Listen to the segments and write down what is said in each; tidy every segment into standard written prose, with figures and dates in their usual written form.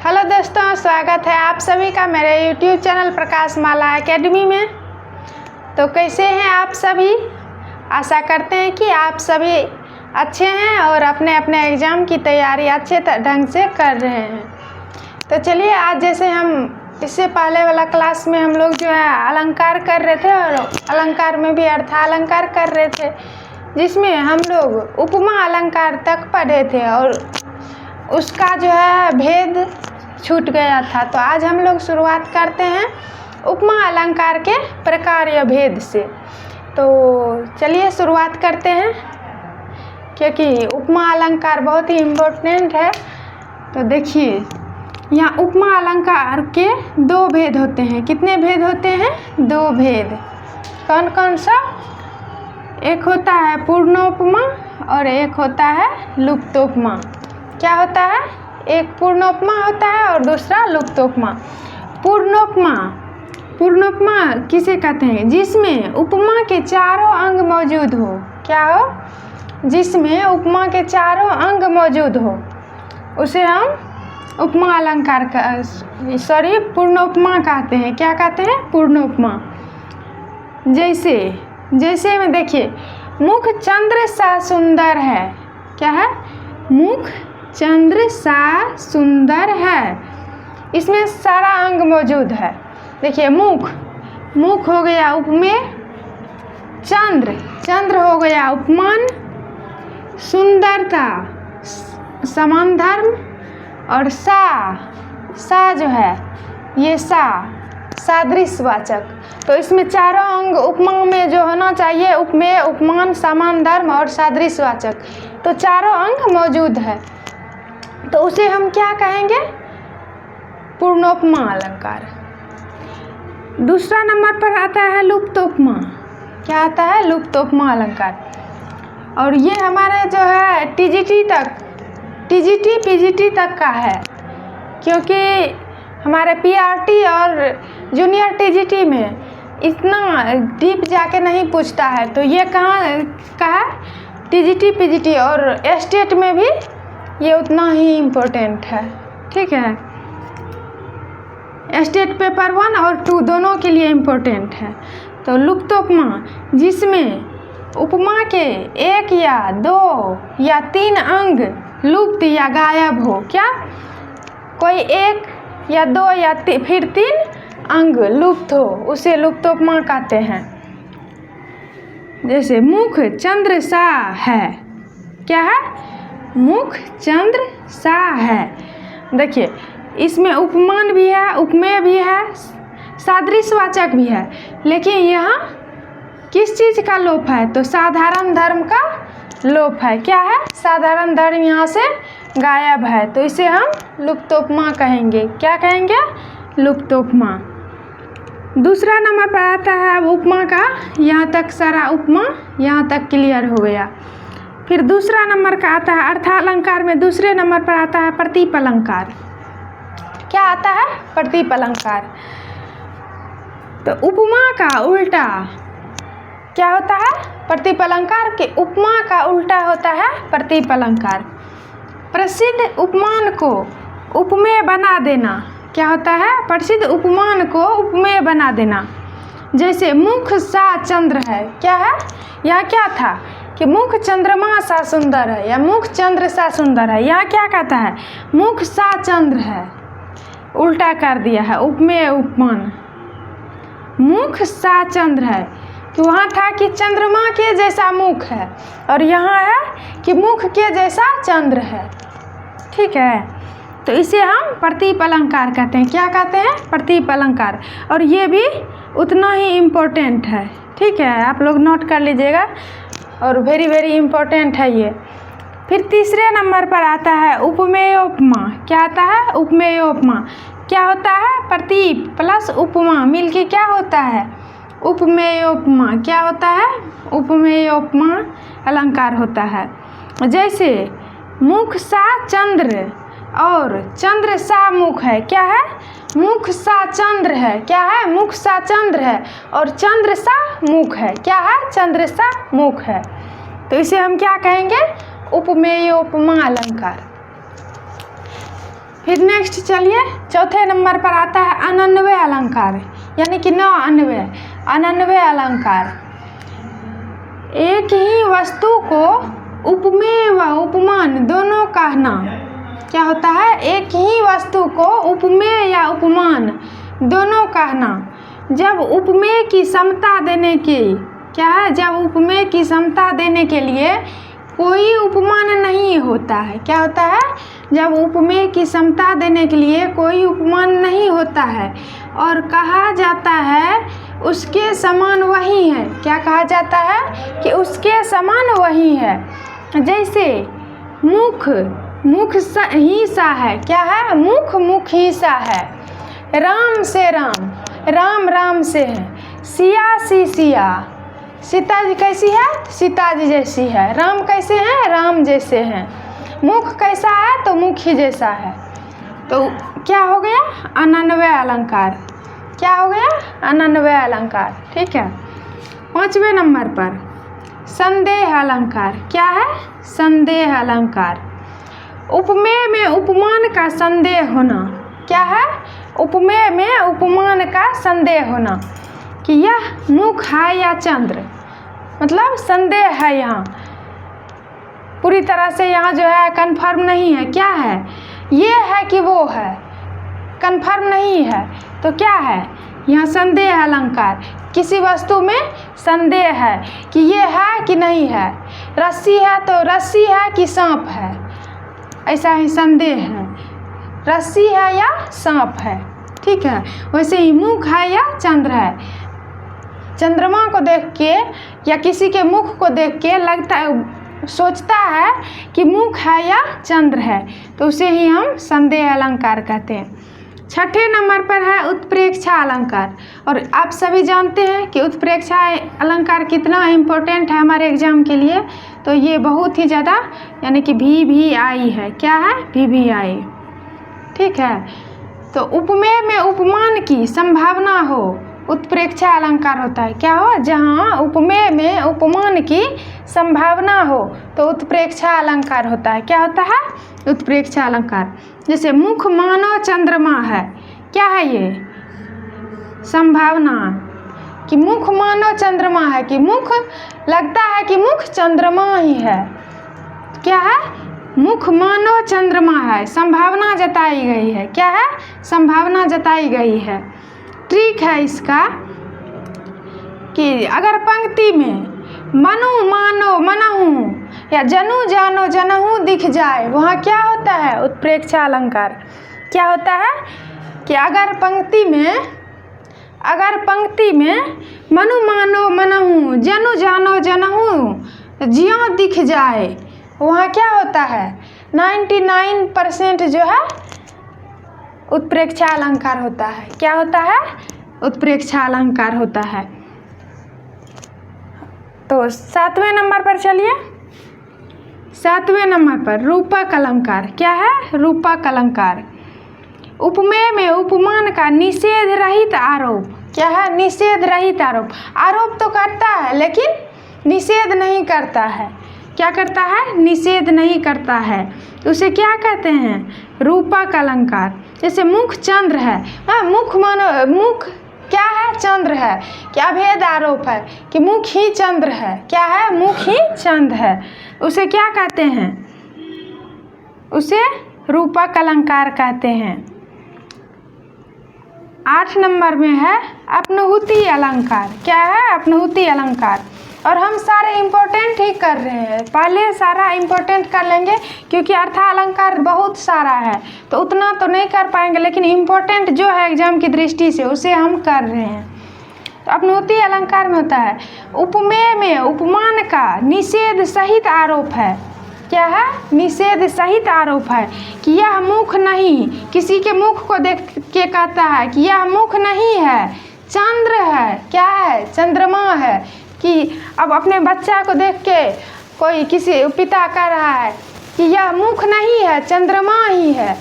Hello दोस्तों, स्वागत है आप सभी का मेरे YouTube चैनल प्रकाश माला एकेडमी में। तो कैसे हैं आप सभी? आशा करते हैं कि आप सभी अच्छे हैं और अपने अपने एग्ज़ाम की तैयारी अच्छे ढंग से कर रहे हैं। तो चलिए, आज जैसे हम इससे पहले वाला क्लास में हम लोग जो है अलंकार कर रहे थे और अलंकार में भी अर्थालंकार कर रहे थे, जिसमें हम लोग उपमा अलंकार तक पढ़े थे और उसका जो है भेद छूट गया था। तो आज हम लोग शुरुआत करते हैं उपमा अलंकार के प्रकार या भेद से। तो चलिए शुरुआत करते हैं, क्योंकि उपमा अलंकार बहुत ही इम्पोर्टेंट है। तो देखिए, यहाँ उपमा अलंकार के दो भेद होते हैं। कितने भेद होते हैं? दो भेद। कौन कौन सा? एक होता है पूर्णोपमा और एक होता है लुप्तोपमा। क्या होता है? एक पूर्णोपमा होता है और दूसरा लुप्तोपमा। पूर्णोपमा किसे कहते हैं? जिसमें उपमा के चारों अंग मौजूद हो। क्या हो? जिसमें उपमा के चारों अंग मौजूद हो, उसे हम उपमा अलंकार का पूर्णोपमा कहते हैं। क्या कहते हैं? पूर्णोपमा। जैसे में देखिए, मुख चंद्र सा सुंदर है। क्या है? मुख चंद्र सा सुंदर है। इसमें सारा अंग मौजूद है। देखिए, मुख हो गया उपमेय, चंद्र हो गया उपमान, सुंदरता समान धर्म, और सा जो है ये सादृश्यवाचक। तो इसमें चारों अंग उपमा में जो होना चाहिए, उपमेय, उपमान, समान धर्म और सादृश्यवाचक, तो चारों अंग मौजूद है। तो उसे हम क्या कहेंगे? पूर्णोपमा अलंकार। दूसरा नंबर पर आता है लुप्तोपमा। क्या आता है? लुप्तोपमा अलंकार। और ये हमारे जो है टीजीटी पीजीटी तक का है, क्योंकि हमारे पीआरटी और जूनियर टीजीटी में इतना डीप जाके नहीं पूछता है। तो ये कहाँ का है? टीजीटी पीजीटी, और स्टेट में भी ये उतना ही इम्पोर्टेंट है। ठीक है, स्टेट पेपर 1 और 2 दोनों के लिए इम्पोर्टेंट है। तो लुप्तोपमा, जिसमें उपमा के 1 या 2 या 3 अंग लुप्त या गायब हो। क्या? कोई 1 या 2 या फिर 3 अंग लुप्त हो, उसे लुप्तोपमा कहते हैं। जैसे मुख चंद्र सा है। क्या है? मुख चंद्र सा है। देखिए, इसमें उपमान भी है, उपमेय भी है, सादृश्यवाचक भी है, लेकिन यहाँ किस चीज़ का लोप है? तो साधारण धर्म का लोप है। क्या है? साधारण धर्म यहाँ से गायब है, तो इसे हम लुप्तोपमा कहेंगे। क्या कहेंगे? लुप्तोपमा। दूसरा नंबर पर आता है अब उपमा का। यहाँ तक सारा उपमा यहाँ तक क्लियर हो गया। फिर दूसरा नंबर का आता है अर्थालंकार में दूसरे नंबर पर आता है प्रतीप अलंकार। क्या आता है? प्रतीप अलंकार। तो उपमा का उल्टा क्या होता है? प्रतीप अलंकार के उपमा का उल्टा होता है प्रतीप अलंकार। प्रसिद्ध उपमान को उपमेय बना देना। क्या होता है? प्रसिद्ध उपमान को उपमेय बना देना। जैसे मुख सा चंद्र है। क्या है? यह क्या था कि मुख चंद्रमा सा सुंदर है या मुख चंद्र सा सुंदर है। यहाँ क्या कहता है? मुख सा चंद्र है, उल्टा कर दिया है, उपमेय उपमान। मुख सा चंद्र है कि वहाँ था कि चंद्रमा के जैसा मुख है, और यहाँ है कि मुख के जैसा चंद्र है। ठीक है, तो इसे हम प्रतीप अलंकार कहते हैं। क्या कहते हैं? प्रतीप अलंकार। और ये भी उतना ही इम्पोर्टेंट है। ठीक है, आप लोग नोट कर लीजिएगा, और वेरी वेरी इम्पोर्टेंट है ये। फिर तीसरे नंबर पर आता है उपमेयोपमा। क्या आता है? उपमेयोपमा। क्या होता है? प्रतीप प्लस उपमा मिलके क्या होता है? उपमेयोपमा। क्या होता है? उपमेयोपमा अलंकार होता है। जैसे मुख सा चंद्र और चंद्र सा मुख है। क्या है? मुख सा चंद्र है। क्या है? मुख सा चंद्र है और चंद्र सा मुख है। क्या है? चंद्र सा मुख है। तो इसे हम क्या कहेंगे? उपमेयोपमा अलंकार। फिर नेक्स्ट चलिए चौथे नंबर पर आता है अनन्वय अलंकार, यानी कि 9 अन्वय। अनन्वय अलंकार, एक ही वस्तु को उपमेय व उपमान दोनों कहना। क्या होता है? एक ही वस्तु को उपमेय या उपमान दोनों कहना। जब उपमेय की समता देने की क्या है? जब उपमेय की समता देने के लिए कोई उपमान नहीं होता है। क्या होता है? जब उपमेय की समता देने के लिए कोई उपमान नहीं होता है और कहा जाता है उसके समान वही है। क्या कहा जाता है? कि उसके समान वही है। जैसे मुख, मुख ही सा है। क्या है? मुख, मुख ही सा है। राम से राम, राम राम से है। सिया सी सिया, सीता जी कैसी है? सीता जी जैसी है। राम कैसे हैं? राम जैसे हैं। मुख कैसा है? तो मुख ही जैसा है। तो क्या हो गया? अनन्वय अलंकार। क्या हो गया? अनन्वय अलंकार। ठीक है। 5वें नंबर पर संदेह अलंकार। क्या है? संदेह अलंकार, उपमेय में उपमान का संदेह होना। क्या है? उपमेय में उपमान का संदेह होना कि यह मुख है या चंद्र, मतलब संदेह है। यहाँ पूरी तरह से यहाँ जो है कंफर्म नहीं है। क्या है? ये है कि वो है, कंफर्म नहीं है। तो क्या है? यहाँ संदेह अलंकार, किसी वस्तु में संदेह है कि ये है कि नहीं है। रस्सी है तो रस्सी है कि सांप है, ऐसा ही संदेह है। रस्सी है या सांप है। ठीक है। वैसे ही मुख है या चंद्र है। चंद्रमा को देख के या किसी के मुख को देख के लगता है, सोचता है कि मुख है या चंद्र है, तो उसे ही हम संदेह अलंकार कहते हैं। 6ठे नंबर पर है उत्प्रेक्षा अलंकार। और आप सभी जानते हैं कि उत्प्रेक्षा अलंकार कितना इम्पोर्टेंट है हमारे एग्जाम के लिए। तो ये बहुत ही ज़्यादा, यानी कि VVI है। क्या है? VVI। ठीक है। तो उपमेय में उपमान की संभावना हो, उत्प्रेक्षा अलंकार होता है। क्या हो? जहाँ उपमेय में उपमान की संभावना हो तो उत्प्रेक्षा अलंकार होता है। क्या होता है? उत्प्रेक्षा अलंकार। जैसे मुख मानो चंद्रमा है। क्या है ये? संभावना कि मुख मानो चंद्रमा है, कि मुख लगता है कि मुख चंद्रमा ही है। क्या है? मुख मानो चंद्रमा है, संभावना जताई गई है। क्या है? संभावना जताई गई है। ट्रिक है इसका कि अगर पंक्ति में मनु मानो मनहु या जनु जानो जनहु दिख जाए, वहाँ क्या होता है? उत्प्रेक्षा अलंकार। क्या होता है? कि अगर पंक्ति में मनु मानो मनहु जनु जानो जनहु ज्यों दिख जाए, वहाँ क्या होता है? 99% जो है उत्प्रेक्षा अलंकार होता है। क्या होता है? उत्प्रेक्षा अलंकार होता है। तो 7वें नंबर पर चलिए। 7वें नंबर पर रूपक अलंकार। क्या है? रूपक अलंकार, उपमेय में उपमान का निषेध रहित आरोप। क्या है? निषेध रहित आरोप। आरोप तो करता है लेकिन निषेध नहीं करता है। क्या करता है? निषेध नहीं करता है। उसे क्या कहते हैं? रूपक अलंकार। जैसे मुख चंद्र है, हाँ, मुख मानो, मुख क्या है? चंद्र है। क्या भेद आरोप है कि मुख ही चंद्र है। क्या है? मुख ही चंद्र है। उसे क्या कहते हैं? उसे रूपक अलंकार कहते हैं। 8 नंबर में है अपनुहुति अलंकार। क्या है? अपनुहुति अलंकार। और हम सारे इम्पोर्टेंट ही कर रहे हैं, पहले सारा इम्पोर्टेंट कर लेंगे क्योंकि अर्थालंकार बहुत सारा है तो उतना तो नहीं कर पाएंगे, लेकिन इम्पोर्टेंट जो है एग्जाम की दृष्टि से उसे हम कर रहे हैं। तो अपनुहुति अलंकार में होता है उपमेय में उपमान का निषेध सहित आरोप है। क्या है? निषेध सहित आरोप है कि यह मुख नहीं, किसी के मुख को देख के कहता है कि यह मुख नहीं है, चंद्र है। क्या है? चंद्रमा है। कि अब अपने बच्चा को देख के कोई किसी पिता कह रहा है कि यह मुख नहीं है, चंद्रमा ही है।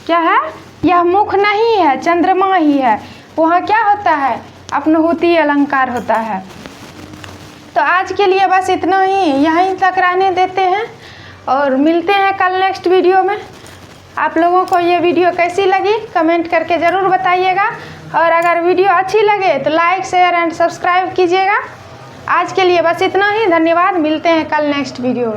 क्या है? यह मुख नहीं है, चंद्रमा ही है। वहाँ क्या होता है? अपनुहुति अलंकार होता है। तो आज के लिए बस इतना ही, यहीं तक रहने देते हैं और मिलते हैं कल नेक्स्ट वीडियो में। आप लोगों को ये वीडियो कैसी लगी कमेंट करके ज़रूर बताइएगा, और अगर वीडियो अच्छी लगे तो लाइक शेयर एंड सब्सक्राइब कीजिएगा। आज के लिए बस इतना ही, धन्यवाद। मिलते हैं कल नेक्स्ट वीडियो में।